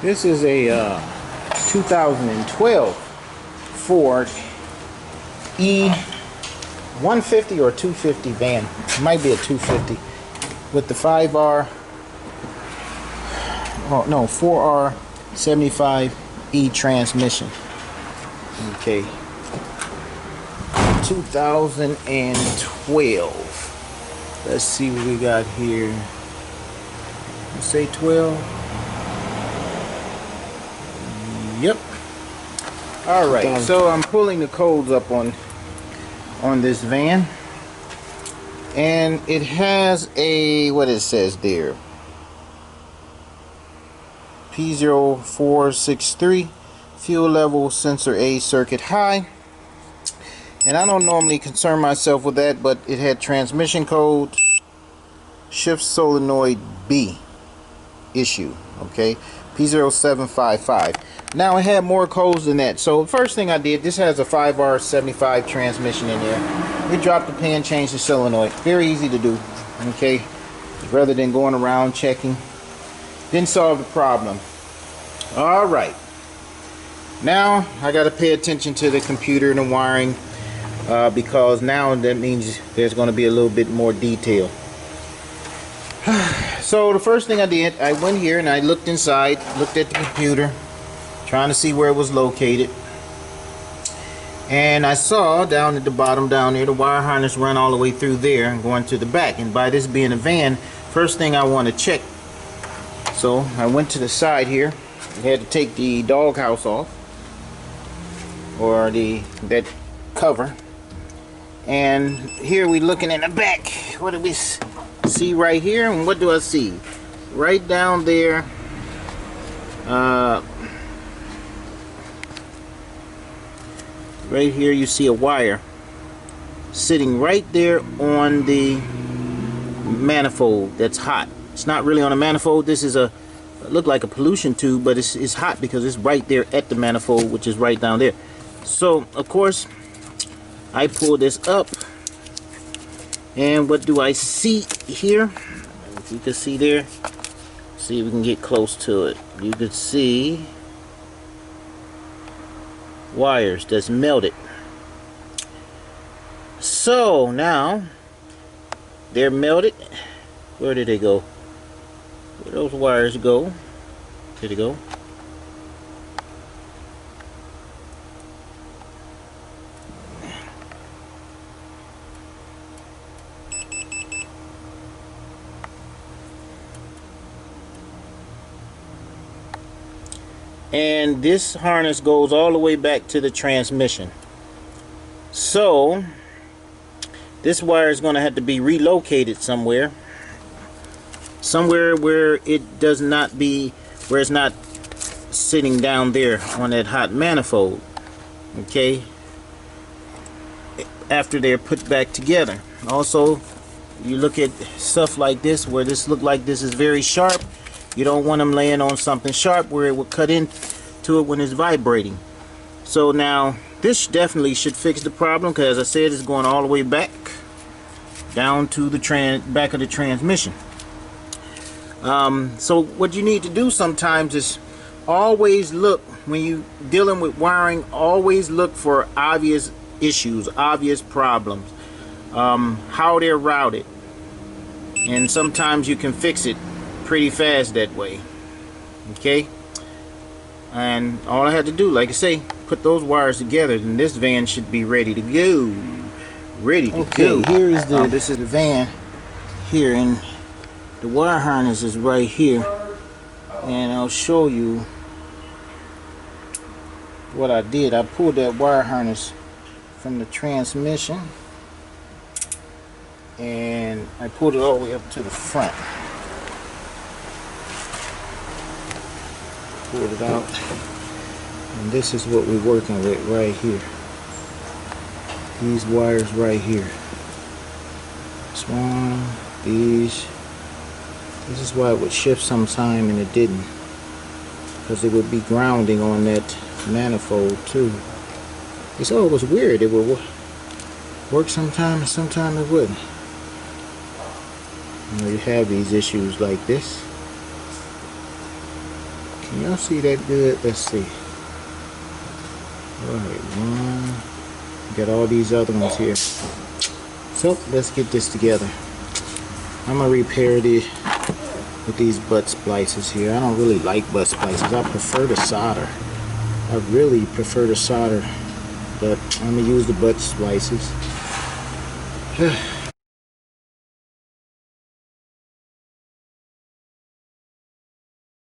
This is a 2012 Ford E150 or 250 van. It might be a 250 with the 4R75E transmission. Okay, 2012. Let's see what we got here. Let's say 12. Yep. All right. So I'm pulling the codes up on this van, and it has a, what it says there, P0463 fuel level sensor A circuit high. And I don't normally concern myself with that, but it had transmission code shift solenoid B issue. Okay, P0755. Now it had more codes than that. So the first thing I did, this has a 5R75 transmission in there. We dropped the pin, changed the solenoid. Very easy to do. Okay, rather than going around checking. Didn't solve the problem. All right. Now I got to pay attention to the computer and the wiring, because now that means there's going to be a little bit more detail. So the first thing I did, I went here and I looked inside, looked at the computer, trying to see where it was located. And I saw down at the bottom down there, the wire harness run all the way through there and going to the back. And by this being a van, first thing I want to check. So I went to the side here. I had to take the doghouse off, or that cover. And here we looking in the back. What do we see right here? And what do I see? Right down there, right here you see a wire sitting right there on the manifold that's hot. It's not really on a manifold. This is a, look like a pollution tube, but it's hot because it's right there at the manifold, which is right down there. So of course I pull this up, and what do I see here? If you can see there, see if we can get close to it. You can see wires that's melted. So now they're melted. Where did they go? Where those wires go? There they go. And this harness goes all the way back to the transmission. So this wire is going to have to be relocated somewhere where it does not be, where it's not sitting down there on that hot manifold. Okay, after they're put back together. Also, you look at stuff like this where this look like this is very sharp. You don't want them laying on something sharp where it will cut into it when it's vibrating. So now this definitely should fix the problem, because as I said, it's going all the way back down to the back of the transmission. So what you need to do sometimes is always look, when you dealing with wiring, always look for obvious issues, obvious problems, how they're routed, and sometimes you can fix it pretty fast that way. Okay, and all I had to do, like I say, put those wires together, and this van should be ready to go. Okay, here is the this is the van here, and the wire harness is right here, and I'll show you what I did. I pulled that wire harness from the transmission, and I pulled it all the way up to the front. Pulled it out, and this is what we're working with right here. These wires right here. This one, these. This is why it would shift sometime and it didn't, because it would be grounding on that manifold too. It's always weird. It would work sometime and sometime it wouldn't. You know, you have these issues like this. Can y'all see that good? Let's see. Alright, one. Got all these other ones here. So let's get this together. I'm gonna repair this with these butt splices here. I don't really like butt splices. I prefer the solder. I really prefer the solder, but I'm gonna use the butt splices.